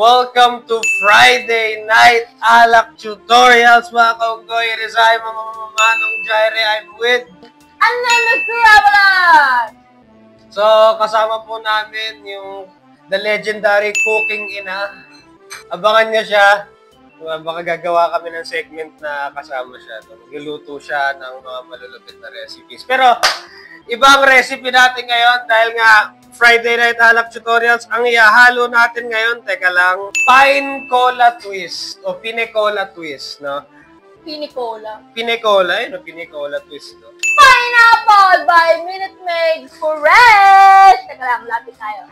Welcome to Friday Night Alak Tutorials, mga kaunggoy. It is I, Manong Jaire. I'm with... So, kasama po namin yung the legendary cooking ina. Abangan niyo siya. Baka gagawa kami ng segment na kasama siya. Magluluto siya ng mga malulupit na recipes. Pero, ibang recipe natin ngayon dahil nga Friday Night Alak Tutorials, ang ihahalo natin ngayon, teka lang, Pine Cola Twist o Pine Cola Twist, no? Pine Cola. Pine Cola, yun o Pine Cola Twist, no? Pineapple by Minute Maid Fresh! Teka lang, lapit tayo.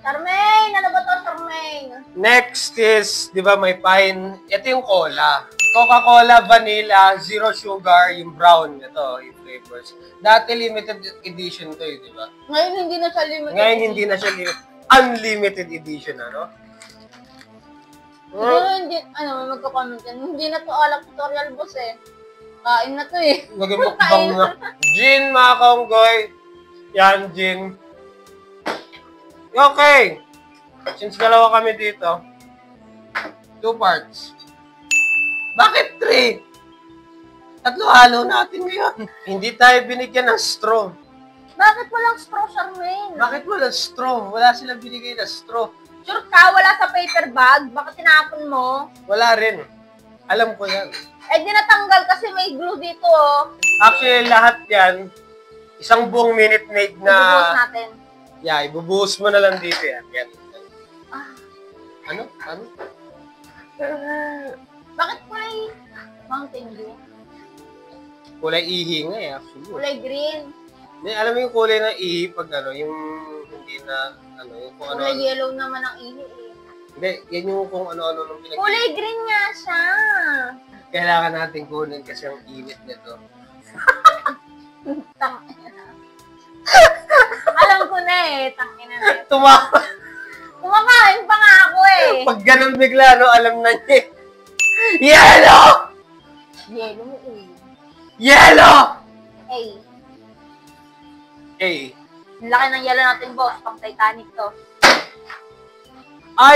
Charmaine! Ano ba to, Charmaine? Next is, di ba may pine, ito yung cola. Coca-Cola, vanilla, zero sugar, yung brown, ito, yung flavors. Dati limited edition to di ba? Ngayon hindi na siya limited. Ngayon hindi na siya unlimited edition, ano? Siguro hindi, may magko-comment yan. Hindi na to alak tutorial, boss eh. Kain na to eh. Nagimukbang na. Gin, mga kaunggoy. Yan, gin. Okay. Since dalawa kami dito, 2 parts. Bakit 3? 3 halo natin ngayon. Hindi tayo binigyan ng straw. Bakit walang straw, Charmaine? Bakit walang straw? Wala silang binigay na straw. Sure ka, wala sa paper bag? Baka tinapon mo? Wala rin. Alam ko yan. Eh, di natanggal kasi may glue dito, oh. Actually, lahat yan, isang buong Minute Maid na... Ibubuhos natin. Yeah, ibubuhos mo na lang dito yan. Yan. Ah. Ano? Bakit kulay Mountain Dew? Kulay ihi nga actually. Kulay green. Hindi, alam mo yung kulay ng ihi pag yung hindi na, yung kung Kulay yellow naman ang ihi eh. Hindi, yan yung kung ano-ano nung pinag- Kulay green nga siya. Kailangan natin kunin kasi ang init nito. Alam ko na eh, tangina na ito. Kumakain pa nga ako eh. Pag ganun bigla, alam na niya. Yellow! Yellow mo eh. Yellow! Hey. Okay. Ang laki ng yellow natin, boss. Pang Titanic to.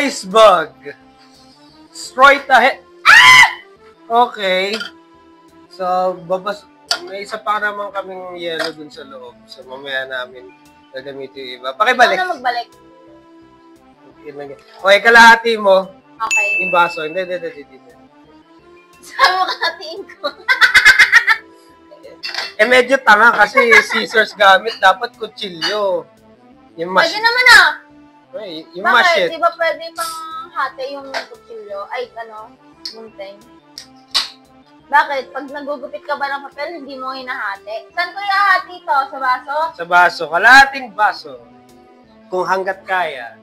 Ice bug. Straight ahead. Ah! Okay. So, may isa pa naman kaming yellow dun sa loob. So, mamaya namin gagamitin yung iba. Pakibalik. Ano magbalik? Okay, kalahati mo. Okay. Yung baso. Hindi. Saan mo kalatiin ko? Medyo tanga kasi scissors gamit. Dapat kutsilyo. Yung mash. Pwede naman ah. Yung machete. Di ba pwede pang hati yung kutsilyo? Ay, munting. Bakit? Pag nagugupit ka ba ng papel, hindi mo hinahati? Saan ko ihahati to? Sa baso? Sa baso. Kalahating baso. Kung hanggat kaya.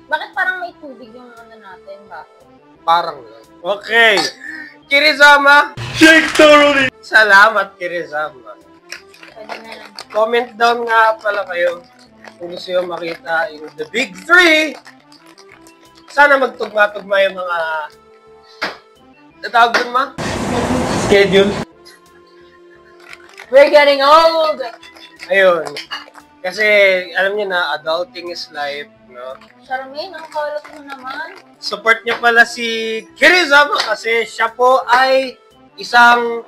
Bakit parang may tubig yung natin, baso? Parang lang. Okay. Kirizama. Shake thoroughly. Salamat, Kirizama. Pwede na lang. Comment down nga pala kayo kung gusto nyo makita yung The Big 3. Sana magtugma-tugma yung mga natawag dun, ma? Schedule. We're getting old! Ayun. Kasi, alam niyo na, adulting is life, no? Charmaine, ang kalat mo naman. Support niyo pala si Kirizama kasi siya po ay isang,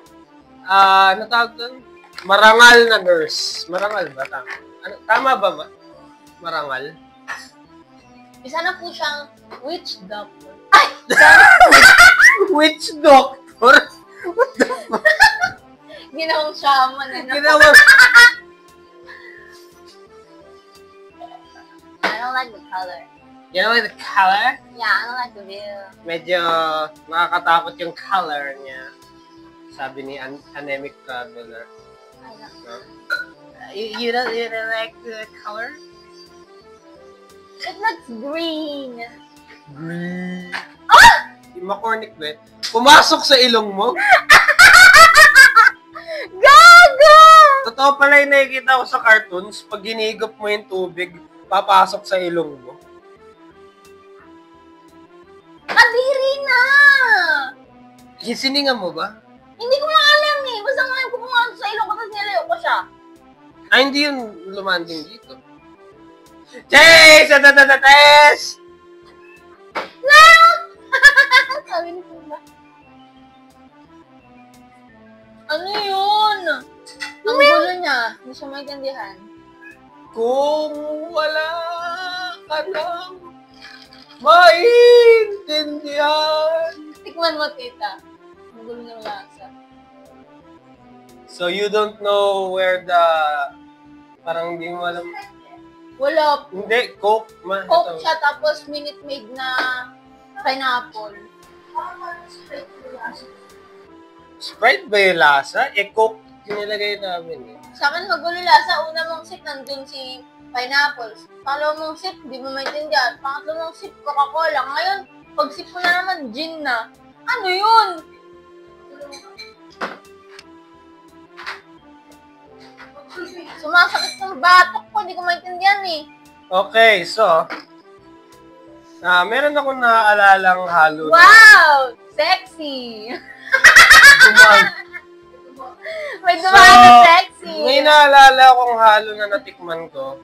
natawag dun? Marangal na nurse. Marangal ba? Tama ba, ma? Marangal? Isa na po siyang witch doctor. Ay! Witch doctor? What the fuck? Ginawang shaman eh. Ginawa. I don't like the color. You know the color? Yeah, I don't like the view. Medyo nakakatakot yung color niya. Sabi ni Anemic Traveler. I don't. No? You don't like the color? It looks green. Green. Ah! Yung makornik ba? Pumasok sa ilong mo? Gago! Totoo pala yung nakikita ko sa cartoons, pag hinigop mo yung tubig, papasok sa ilong mo. Kadiri na! Siningan mo ba? Hindi ko nga alam eh. Basta ngayon ko pumasok sa ilong ko tapos nilayo ko siya. Ay, hindi yun lumanding dito. Chase! Test! Sabi ni Simba. Ano yun? Ang gulo niya. Hindi siya maintindihan. Kung wala ka nang maintindihan. Tikman mo, tita. Ang gulo niyang lasa. So you don't know where the... Parang hindi mo alam... Wala. Hindi, Coke. Coke siya, tapos Minute Maid na pineapple. Sprite ba yung lasa? Coke pinilagay namin eh. Sa akin, magulo lasa. Una mong sip, nandun si pineapple. Pangalawa mong sip, di mo maintindihan. Pangatlo mong sip, Coca-Cola. Ngayon, pag sip mo na naman, gin na. Ano yun? Sumasakit ng batok ko, di ko maintindihan eh. Okay, so... meron akong naaalalang halo na... Wow! Sexy! May dumaan na sexy! May naalala akong halo na natikman ko.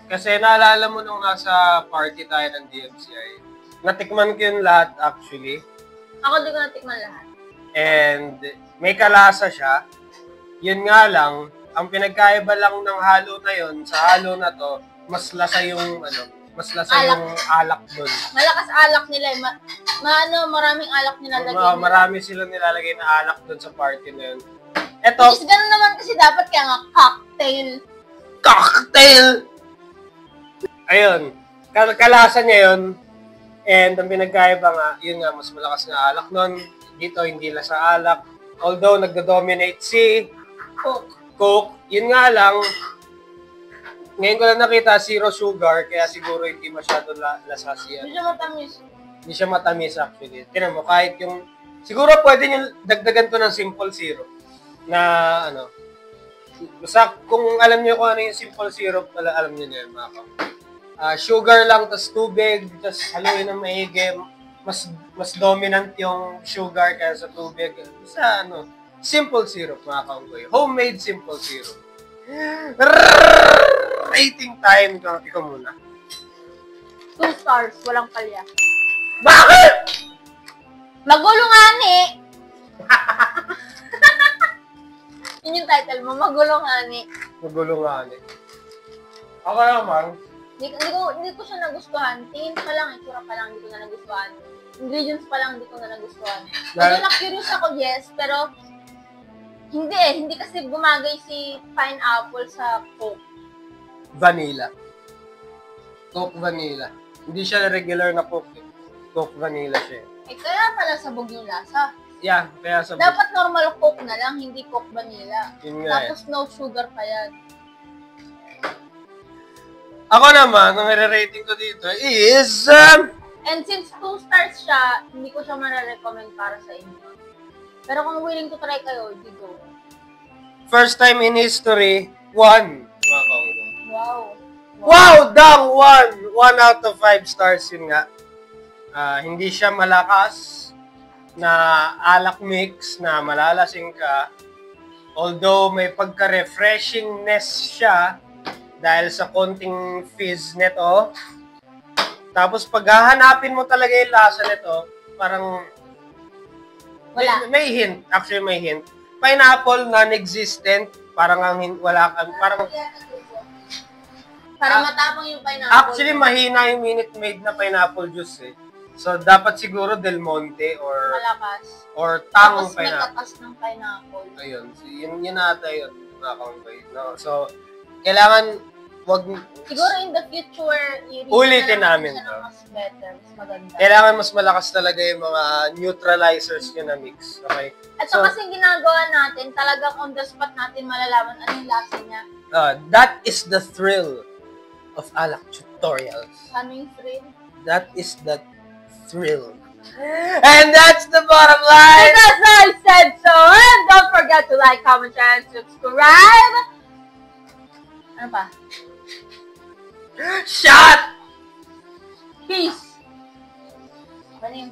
Kasi naalala mo nung nasa party tayo ng DMCI. Natikman ko yung lahat actually. Ako di ko natikman lahat. And may kalasa siya. Yun nga lang, ang pinagkaiba lang ng halo na yun, sa halo na to, mas lasa yung mas lasa Alak. yung alak doon. Malakas alak nila eh. Maraming alak nilalagay nila. Marami silang nilalagay na alak doon sa party na yun. Eto, Is ganun naman kasi dapat kaya nga cocktail. cocktail! Ayun, kalasa niya yun. And ang pinagkaiba nga, yun nga, mas malakas na alak nun. Dito, hindi lasa alak. Although, nagdo-dominate si Coke. Yun nga lang, ngayon ko lang nakita, zero sugar, kaya siguro hindi masyado lasa siya. Hindi siya matamis. Hindi siya matamis actually. Tinan mo, kahit yung, siguro pwede nyo dagdagan to ng simple syrup. Na, basta kung alam nyo kung ano yung simple syrup, alam nyo na yun, mga ka. Sugar lang, tas tubig, tas haluin ng maigi. Mas dominant yung sugar kaya sa tubig. Basta, simple syrup, mga kaunggoy. Homemade simple syrup. Rating time. Ikaw muna. 2 stars, walang palya. Bakit? Magulo nga ni. Yun yung title mo, magulo nga ni. Magulungan eh. Ako naman, Hindi ko siya nagustuhan. Tingin pa lang, itsura pa lang, hindi ko na nagustuhan. Ingredients pa lang, hindi ko na nagustuhan. Medyo na-curious ako, yes, pero hindi kasi gumagay si pineapple sa Coke. vanilla. Coke vanilla. Hindi siya regular na Coke. Coke vanilla siya. Kaya pala sabog yung lasa. Yeah, kaya sa Dapat normal Coke na lang, hindi Coke vanilla. Yun nga Tapos no sugar pa yan. Ako naman, ang rating ko dito is... And since 2 stars siya, hindi ko siya recommend para sa inyo. Pero kung willing to try kayo, di go. first time in history, 1. Wow. Wow! Dang! 1! 1 out of 5 stars yun nga. Hindi siya malakas na alak mix na malalasing ka. Although may pagka-refreshingness siya dahil sa konting fizz nito. Tapos pag hahanapin mo talaga yung lasa nito, parang Wala. may hint. Actually, may hint. Pineapple, non-existent. Parang wala kang... Parang, Para matapang yung pineapple. actually, mahina yung Minute Maid na pineapple juice eh. So, dapat siguro Del Monte malakas. or Tang Tapos may pineapple. katas ng pineapple. Ayun. So, yun ata yun. No? So, kailangan wag... Siguro in the future, Ulitin namin siya to. ng mas better, mas maganda. Kailangan mas malakas talaga yung mga neutralizers nyo na mix. Okay? At So, so, kasi ginagawa natin, talagang on the spot natin malalaman ano yung lasa niya. that is the thrill of alak tutorials. Ano yung thrill? That is the thrill. And that's the bottom line! Because I said so! And don't forget to like, comment, share, and subscribe! Ano pa? Shot! Peace! Ano yun?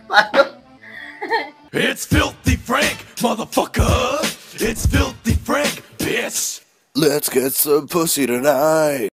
Paano? It's Filthy Frank, motherfucker. It's Filthy Frank, bitch. Let's get some pussy tonight.